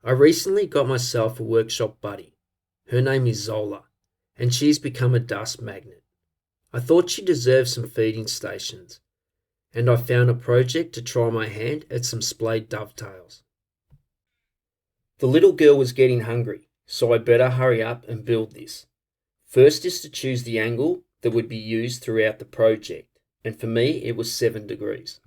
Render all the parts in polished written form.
I recently got myself a workshop buddy. Her name is Zola, and she's become a dust magnet. I thought she deserved some feeding stations, and I found a project to try my hand at some splayed dovetails. The little girl was getting hungry, so I better hurry up and build this. First is to choose the angle that would be used throughout the project, and for me it was 7 degrees.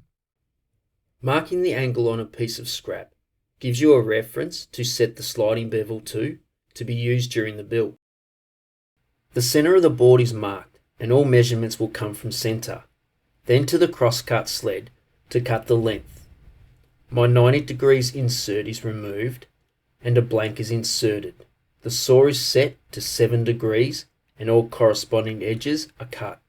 Marking the angle on a piece of scrap gives you a reference to set the sliding bevel to be used during the build. The centre of the board is marked and all measurements will come from centre, then to the crosscut sled to cut the length. My 90 degrees insert is removed and a blank is inserted. The saw is set to 7 degrees and all corresponding edges are cut.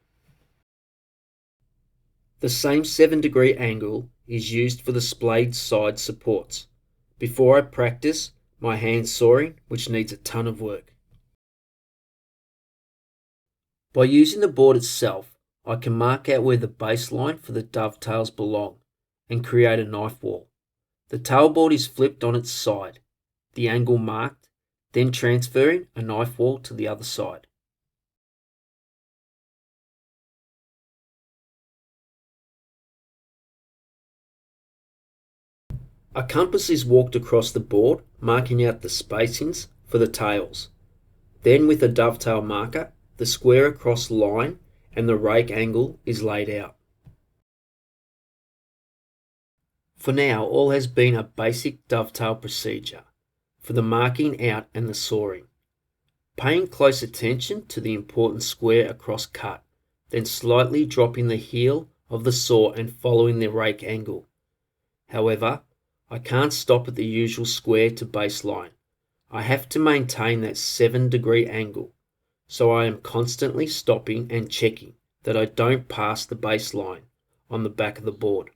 The same 7-degree angle is used for the splayed side supports. Before I practice my hand sawing, which needs a ton of work. By using the board itself, I can mark out where the baseline for the dovetails belong and create a knife wall. The tailboard is flipped on its side, the angle marked, then transferring a knife wall to the other side. A compass is walked across the board, marking out the spacings for the tails. Then with a dovetail marker, the square across line and the rake angle is laid out. For now, all has been a basic dovetail procedure for the marking out and the sawing. Paying close attention to the important square across cut, then slightly dropping the heel of the saw and following the rake angle. However, I can't stop at the usual square to baseline. I have to maintain that 7-degree angle, so I am constantly stopping and checking that I don't pass the baseline on the back of the board.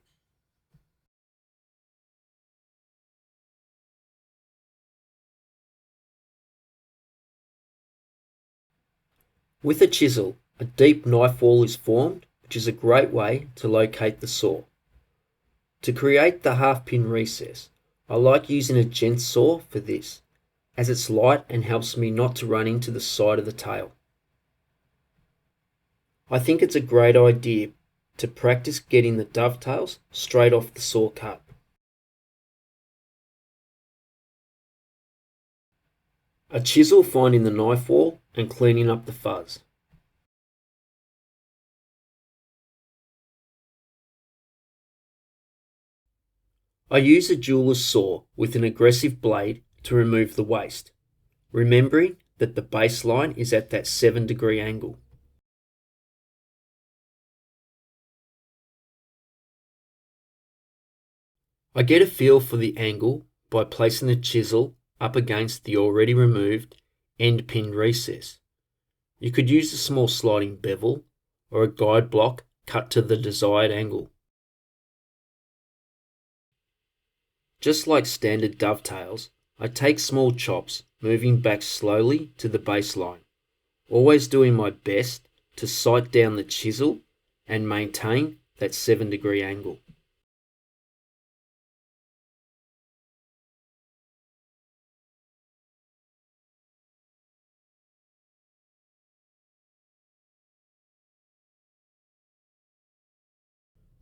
With a chisel, a deep knife wall is formed, which is a great way to locate the saw. To create the half-pin recess, I like using a gent saw for this, as it's light and helps me not to run into the side of the tail. I think it's a great idea to practice getting the dovetails straight off the saw cut. A chisel finding the knife wall and cleaning up the fuzz. I use a jeweler's saw with an aggressive blade to remove the waste, remembering that the baseline is at that 7-degree angle. I get a feel for the angle by placing the chisel up against the already removed end pin recess. You could use a small sliding bevel or a guide block cut to the desired angle. Just like standard dovetails, I take small chops, moving back slowly to the baseline, always doing my best to sight down the chisel and maintain that 7-degree angle.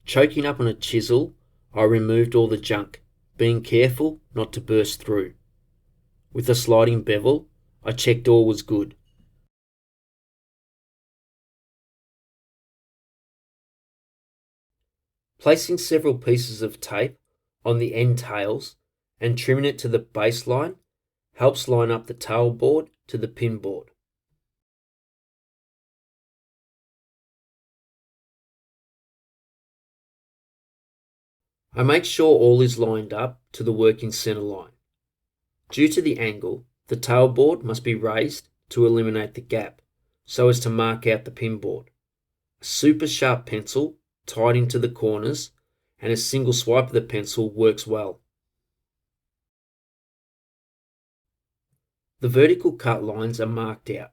Choking up on a chisel, I removed all the junk, being careful not to burst through. With a sliding bevel, I checked all was good. Placing several pieces of tape on the end tails and trimming it to the baseline helps line up the tail board to the pin board. I make sure all is lined up to the working center line. Due to the angle, the tail board must be raised to eliminate the gap, so as to mark out the pin board. A super sharp pencil tied into the corners and a single swipe of the pencil works well. The vertical cut lines are marked out.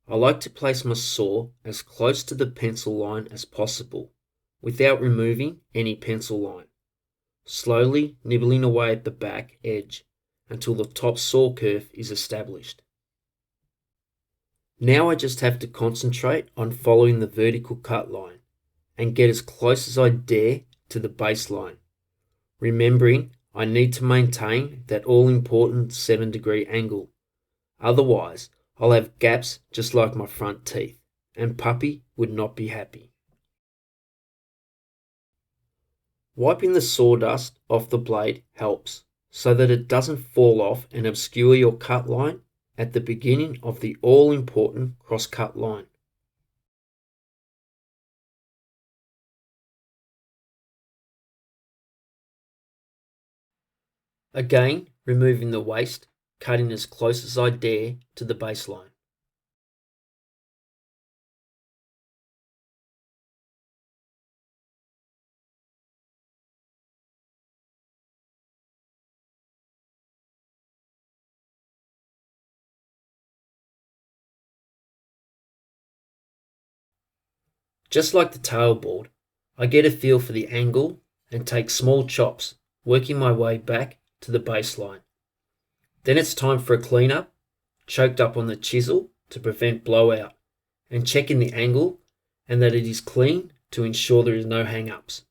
I like to place my saw as close to the pencil line as possible, without removing any pencil line. Slowly nibbling away at the back edge until the top saw curve is established. Now I just have to concentrate on following the vertical cut line and get as close as I dare to the baseline, remembering I need to maintain that all-important 7-degree angle. Otherwise, I'll have gaps just like my front teeth, and Puppy would not be happy. Wiping the sawdust off the blade helps so that it doesn't fall off and obscure your cut line at the beginning of the all-important cross-cut line. Again, removing the waste, cutting as close as I dare to the baseline. Just like the tailboard, I get a feel for the angle and take small chops, working my way back to the baseline. Then it's time for a cleanup, choked up on the chisel to prevent blowout, and checking the angle and that it is clean to ensure there is no hang-ups.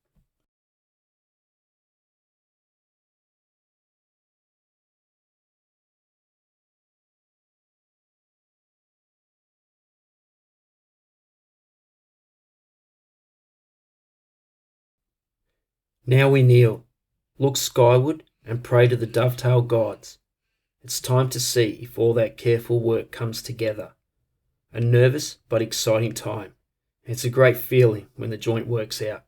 Now we kneel, look skyward and pray to the dovetail gods. It's time to see if all that careful work comes together. A nervous but exciting time. It's a great feeling when the joint works out.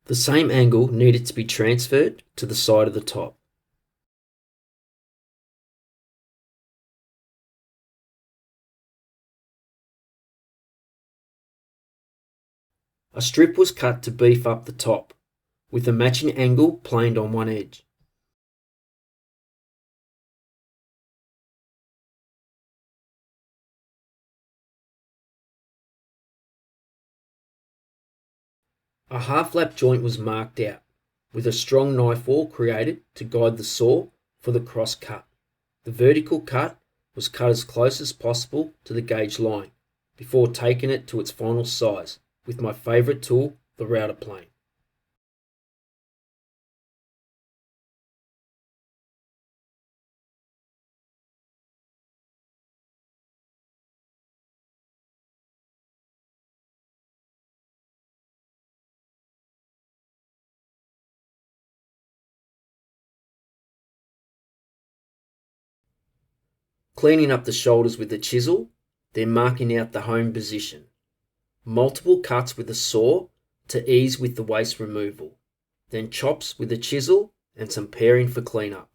The same angle needed to be transferred to the side of the top. A strip was cut to beef up the top, with a matching angle planed on one edge. A half-lap joint was marked out, with a strong knife wall created to guide the saw for the cross cut. The vertical cut was cut as close as possible to the gauge line, before taking it to its final size, with my favourite tool, the router plane. Cleaning up the shoulders with the chisel, then marking out the home position. Multiple cuts with a saw to ease with the waste removal, then chops with a chisel and some paring for cleanup.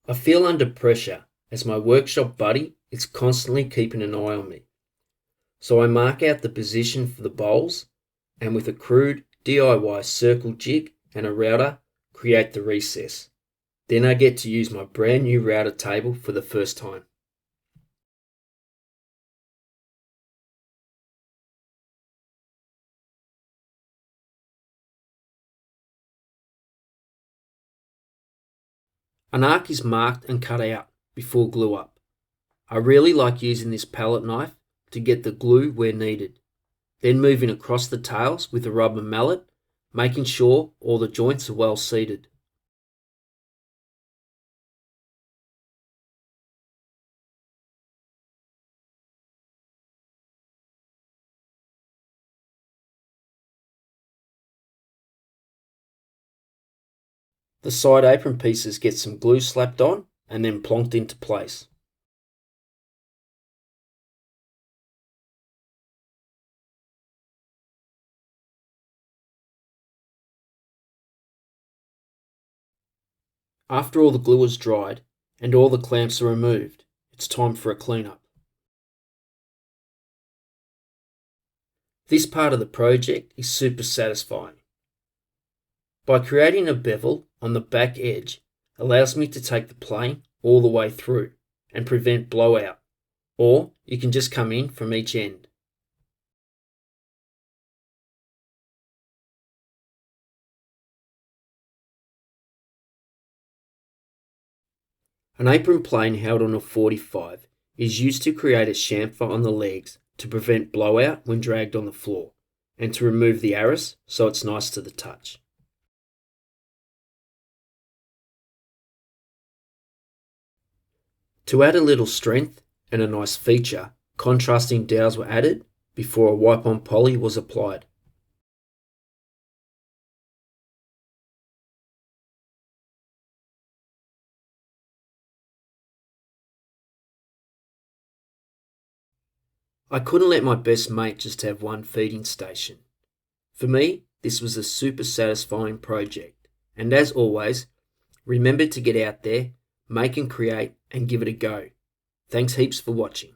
I feel under pressure as my workshop buddy is constantly keeping an eye on me. So I mark out the position for the bowls and with a crude DIY circle jig and a router, create the recess. Then I get to use my brand new router table for the first time. An arc is marked and cut out before glue up. I really like using this palette knife to get the glue where needed, then moving across the tails with a rubber mallet, making sure all the joints are well seated. The side apron pieces get some glue slapped on and then plonked into place. After all the glue is dried and all the clamps are removed, it's time for a cleanup. This part of the project is super satisfying. By creating a bevel on the back edge allows me to take the plane all the way through and prevent blowout, or you can just come in from each end. An apron plane held on a 45 is used to create a chamfer on the legs to prevent blowout when dragged on the floor and to remove the arris so it's nice to the touch. To add a little strength and a nice feature, contrasting dowels were added before a wipe-on poly was applied. I couldn't let my best mate just have one feeding station. For me, this was a super satisfying project, and as always, remember to get out there, make and create, and give it a go. Thanks heaps for watching.